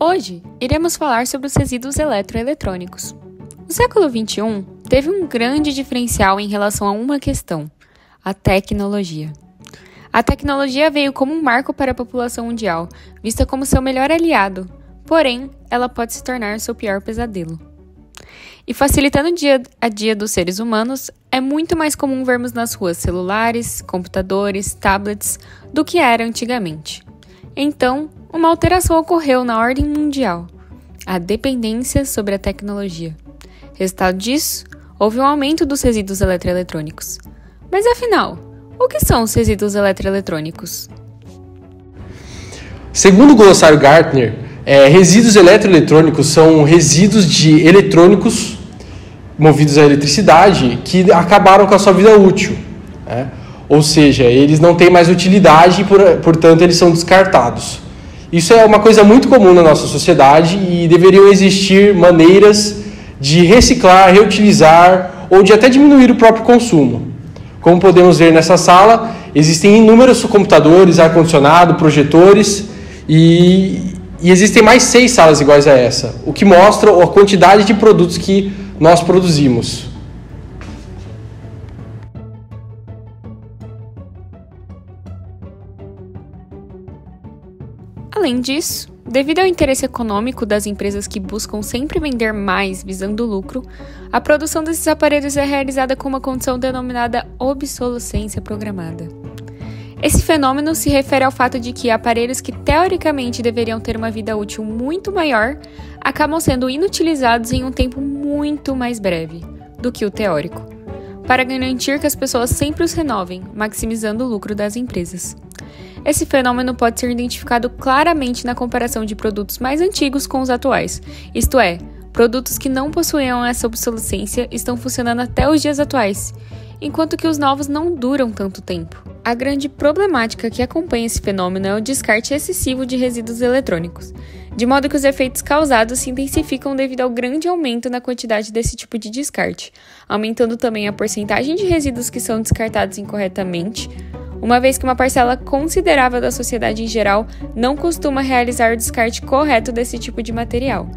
Hoje, iremos falar sobre os resíduos eletroeletrônicos. O século XXI teve um grande diferencial em relação a uma questão: a tecnologia. A tecnologia veio como um marco para a população mundial, vista como seu melhor aliado, porém, ela pode se tornar seu pior pesadelo. E facilitando o dia a dia dos seres humanos, é muito mais comum vermos nas ruas celulares, computadores, tablets, do que era antigamente. Então, uma alteração ocorreu na ordem mundial: a dependência sobre a tecnologia. Resultado disso, houve um aumento dos resíduos eletroeletrônicos. Mas afinal, o que são os resíduos eletroeletrônicos? Segundo o glossário Gartner, resíduos eletroeletrônicos são resíduos de eletrônicos movidos à eletricidade que acabaram com a sua vida útil, né? Ou seja, eles não têm mais utilidade e, portanto, eles são descartados. Isso é uma coisa muito comum na nossa sociedade e deveriam existir maneiras de reciclar, reutilizar ou de até diminuir o próprio consumo. Como podemos ver nessa sala, existem inúmeros computadores, ar-condicionado, projetores e existem mais 6 salas iguais a essa, o que mostra a quantidade de produtos que nós produzimos. Além disso, devido ao interesse econômico das empresas que buscam sempre vender mais visando lucro, a produção desses aparelhos é realizada com uma condição denominada obsolescência programada. Esse fenômeno se refere ao fato de que aparelhos que teoricamente deveriam ter uma vida útil muito maior acabam sendo inutilizados em um tempo muito mais breve do que o teórico, para garantir que as pessoas sempre os renovem, maximizando o lucro das empresas. Esse fenômeno pode ser identificado claramente na comparação de produtos mais antigos com os atuais, isto é, produtos que não possuíam essa obsolescência estão funcionando até os dias atuais, enquanto que os novos não duram tanto tempo. A grande problemática que acompanha esse fenômeno é o descarte excessivo de resíduos eletrônicos, de modo que os efeitos causados se intensificam devido ao grande aumento na quantidade desse tipo de descarte, aumentando também a porcentagem de resíduos que são descartados incorretamente, uma vez que uma parcela considerável da sociedade em geral não costuma realizar o descarte correto desse tipo de material,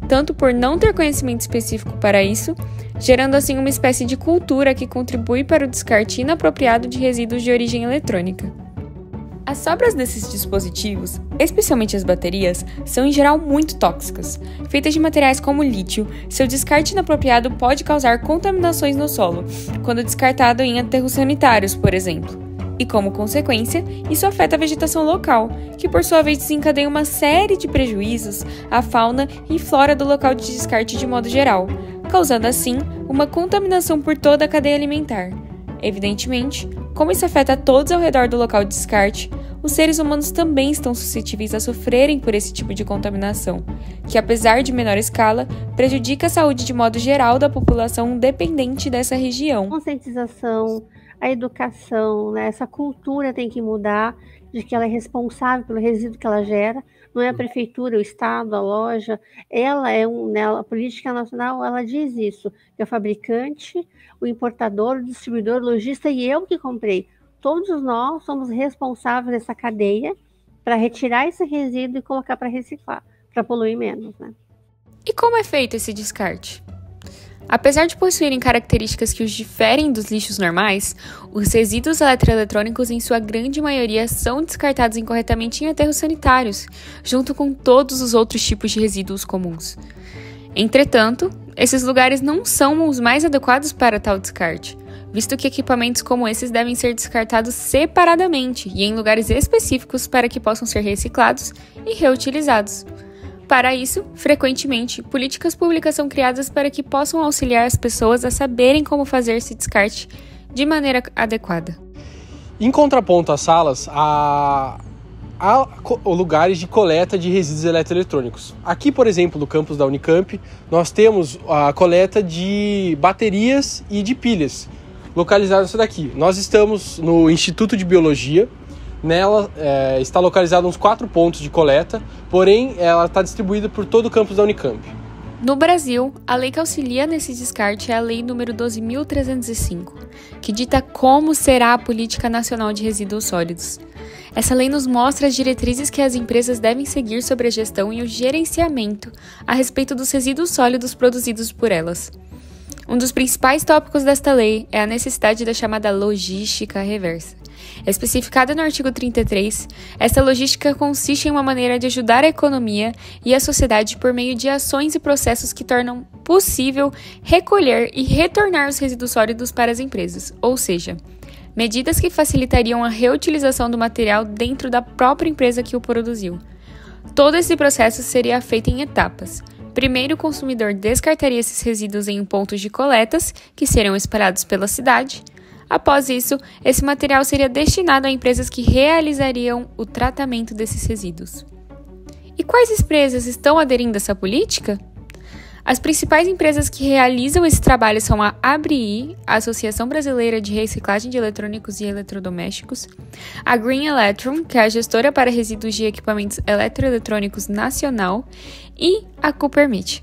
tanto por não ter conhecimento específico para isso, gerando assim uma espécie de cultura que contribui para o descarte inapropriado de resíduos de origem eletrônica. As sobras desses dispositivos, especialmente as baterias, são em geral muito tóxicas. Feitas de materiais como lítio, seu descarte inapropriado pode causar contaminações no solo, quando descartado em aterros sanitários, por exemplo. E, como consequência, isso afeta a vegetação local, que por sua vez desencadeia uma série de prejuízos à fauna e flora do local de descarte de modo geral, causando assim uma contaminação por toda a cadeia alimentar. Evidentemente, como isso afeta todos ao redor do local de descarte, os seres humanos também estão suscetíveis a sofrerem por esse tipo de contaminação, que apesar de menor escala, prejudica a saúde de modo geral da população dependente dessa região. Conscientização, a educação, né? Essa cultura tem que mudar, de que ela é responsável pelo resíduo que ela gera, não é a prefeitura, o estado, a loja, ela é a política nacional, ela diz isso, que é o fabricante, o importador, o distribuidor, o lojista e eu que comprei. Todos nós somos responsáveis dessa cadeia para retirar esse resíduo e colocar para reciclar, para poluir menos, né? E como é feito esse descarte? Apesar de possuírem características que os diferem dos lixos normais, os resíduos eletroeletrônicos, em sua grande maioria, são descartados incorretamente em aterros sanitários, junto com todos os outros tipos de resíduos comuns. Entretanto, esses lugares não são os mais adequados para tal descarte, visto que equipamentos como esses devem ser descartados separadamente e em lugares específicos para que possam ser reciclados e reutilizados. Para isso, frequentemente, políticas públicas são criadas para que possam auxiliar as pessoas a saberem como fazer esse descarte de maneira adequada. Em contraponto às salas, há lugares de coleta de resíduos eletroeletrônicos. Aqui, por exemplo, no campus da Unicamp, nós temos a coleta de baterias e de pilhas, localizadas daqui. Nós estamos no Instituto de Biologia. Nela está localizado uns 4 pontos de coleta, porém ela está distribuída por todo o campus da Unicamp. No Brasil, a lei que auxilia nesse descarte é a Lei nº 12.305, que dita como será a Política Nacional de Resíduos Sólidos. Essa lei nos mostra as diretrizes que as empresas devem seguir sobre a gestão e o gerenciamento a respeito dos resíduos sólidos produzidos por elas. Um dos principais tópicos desta lei é a necessidade da chamada logística reversa. Especificada no artigo 33, esta logística consiste em uma maneira de ajudar a economia e a sociedade por meio de ações e processos que tornam possível recolher e retornar os resíduos sólidos para as empresas, ou seja, medidas que facilitariam a reutilização do material dentro da própria empresa que o produziu. Todo esse processo seria feito em etapas. Primeiro, o consumidor descartaria esses resíduos em pontos de coletas, que seriam espalhados pela cidade. Após isso, esse material seria destinado a empresas que realizariam o tratamento desses resíduos. E quais empresas estão aderindo a essa política? As principais empresas que realizam esse trabalho são a ABRI, a Associação Brasileira de Reciclagem de Eletrônicos e Eletrodomésticos, a Green Electron, que é a gestora para resíduos de equipamentos eletroeletrônicos nacional, e a Coopermit.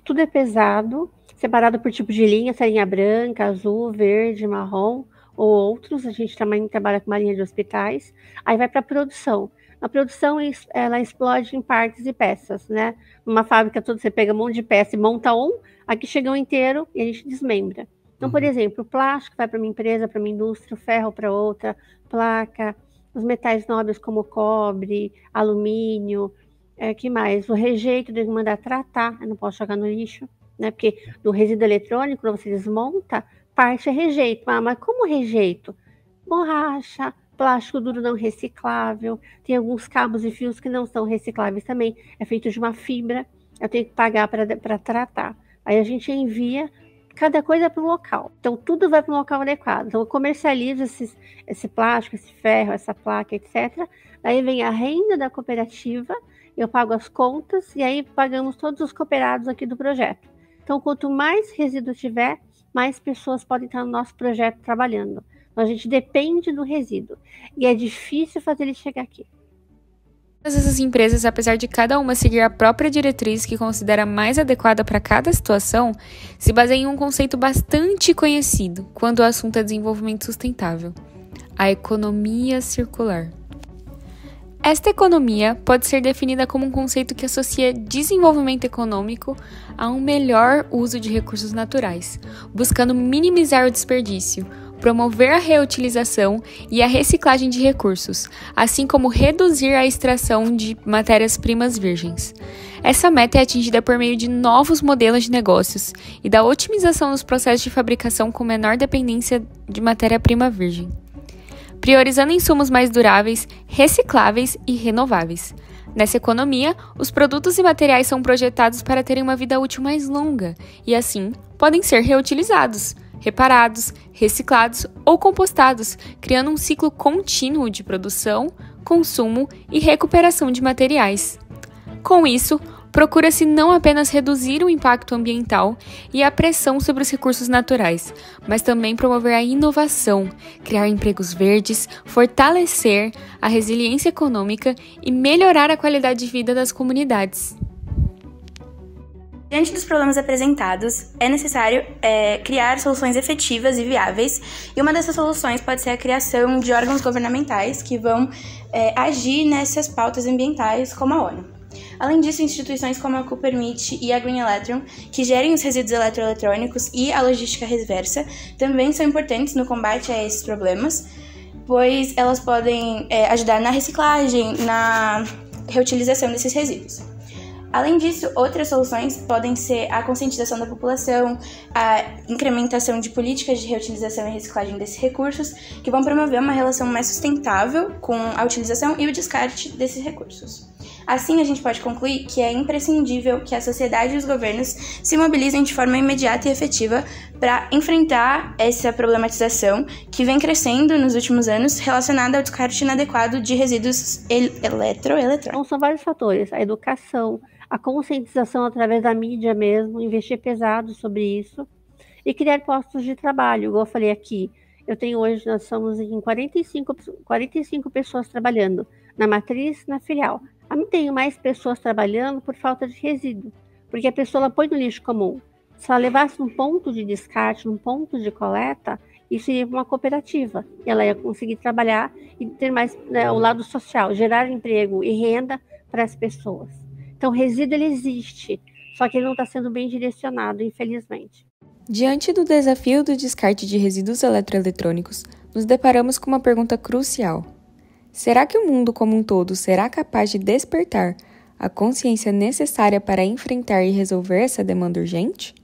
Tudo é pesado, separado por tipo de linha, se é linha branca, azul, verde, marrom ou outros. A gente também trabalha com uma linha de hospitais. Aí vai para a produção. A produção, ela explode em partes e peças, né? Numa fábrica, você pega um monte de peça e monta aqui chega um inteiro e a gente desmembra. Então, por exemplo, o plástico vai para uma empresa, para uma indústria, o ferro para outra, placa, os metais nobres como cobre, alumínio, que mais? O rejeito tem que mandar tratar, eu não posso jogar no lixo, né? Porque do resíduo eletrônico, quando você desmonta, parte é rejeito. Ah, mas como rejeito? Borracha, plástico duro não reciclável, tem alguns cabos e fios que não são recicláveis também, é feito de uma fibra, eu tenho que pagar para tratar. Aí a gente envia cada coisa para o local. Então, tudo vai para um local adequado. Então, eu comercializo esse plástico, esse ferro, essa placa, etc. Aí vem a renda da cooperativa, eu pago as contas e aí pagamos todos os cooperados aqui do projeto. Então, quanto mais resíduo tiver, mais pessoas podem estar no nosso projeto trabalhando. Então, a gente depende do resíduo e é difícil fazer ele chegar aqui. Todas essas empresas, apesar de cada uma seguir a própria diretriz que considera mais adequada para cada situação, se baseiam em um conceito bastante conhecido quando o assunto é desenvolvimento sustentável: a economia circular. Esta economia pode ser definida como um conceito que associa desenvolvimento econômico a um melhor uso de recursos naturais, buscando minimizar o desperdício, promover a reutilização e a reciclagem de recursos, assim como reduzir a extração de matérias-primas virgens. Essa meta é atingida por meio de novos modelos de negócios e da otimização dos processos de fabricação com menor dependência de matéria-prima virgem, priorizando insumos mais duráveis, recicláveis e renováveis. Nessa economia, os produtos e materiais são projetados para terem uma vida útil mais longa e, assim, podem ser reutilizados, reparados, reciclados ou compostados, criando um ciclo contínuo de produção, consumo e recuperação de materiais. Com isso, procura-se não apenas reduzir o impacto ambiental e a pressão sobre os recursos naturais, mas também promover a inovação, criar empregos verdes, fortalecer a resiliência econômica e melhorar a qualidade de vida das comunidades. Diante dos problemas apresentados, é necessário criar soluções efetivas e viáveis, e uma dessas soluções pode ser a criação de órgãos governamentais que vão agir nessas pautas ambientais, como a ONU. Além disso, instituições como a Coopermit e a Green Electron, que gerem os resíduos eletroeletrônicos e a logística reversa, também são importantes no combate a esses problemas, pois elas podem ajudar na reciclagem, na reutilização desses resíduos. Além disso, outras soluções podem ser a conscientização da população, a incrementação de políticas de reutilização e reciclagem desses recursos, que vão promover uma relação mais sustentável com a utilização e o descarte desses recursos. Assim, a gente pode concluir que é imprescindível que a sociedade e os governos se mobilizem de forma imediata e efetiva para enfrentar essa problematização que vem crescendo nos últimos anos relacionada ao descarte inadequado de resíduos eletroeletrônicos. Então, são vários fatores: a educação, a conscientização através da mídia mesmo, investir pesado sobre isso e criar postos de trabalho. Igual eu falei aqui, nós somos em 45 pessoas trabalhando na matriz e na filial. Eu não tenho mais pessoas trabalhando por falta de resíduo, porque a pessoa ela põe no lixo comum. Se ela levasse num ponto de descarte, num ponto de coleta, isso iria para uma cooperativa. E ela ia conseguir trabalhar e ter mais, né, o lado social, gerar emprego e renda para as pessoas. Então, o resíduo ele existe, só que ele não está sendo bem direcionado, infelizmente. Diante do desafio do descarte de resíduos eletroeletrônicos, nos deparamos com uma pergunta crucial. Será que o mundo como um todo será capaz de despertar a consciência necessária para enfrentar e resolver essa demanda urgente?